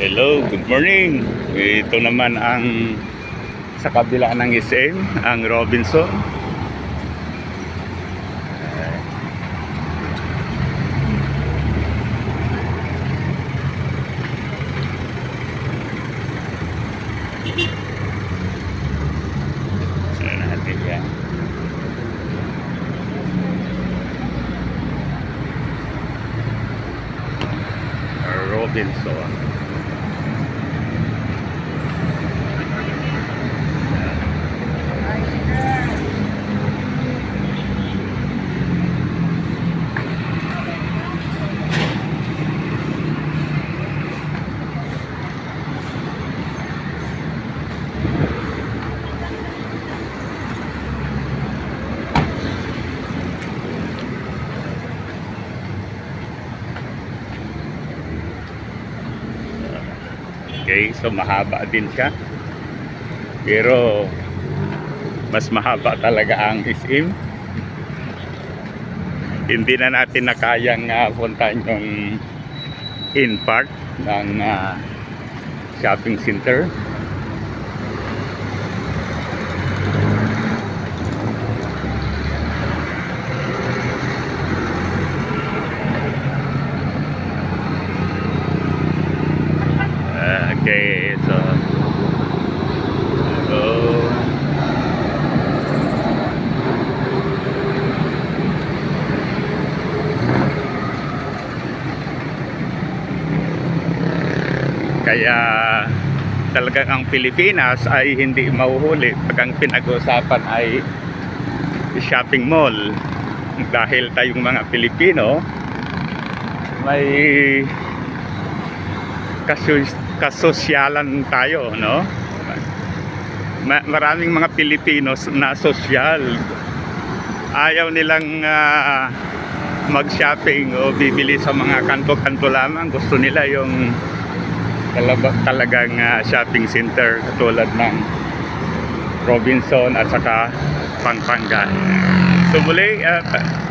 Hello, good morning. Ito naman ang sa kabila ng SM, ang Robinson. Saan natin yan? Robinson. Okay, so mahaba din siya. Pero mas mahaba talaga ang SM. Hindi na natin nakayang puntahan yung in part ng shopping center. Okay, so kaya talagang ang Pilipinas ay hindi mahuhuli pag ang pinag-uusapan ay shopping mall, dahil tayong mga Pilipino may kasosyalan tayo, no? Maraming mga Pilipinos na sosyal, ayaw nilang mag-shopping o bibili sa mga kanto-kanto lamang. Gusto nila yung talagang shopping center katulad ng Robinson at saka Pampanga. So muli,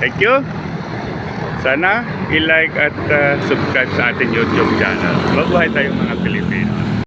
thank you. Sana i-like at subscribe sa ating YouTube channel. Mabuhay tayong mga Pilipino.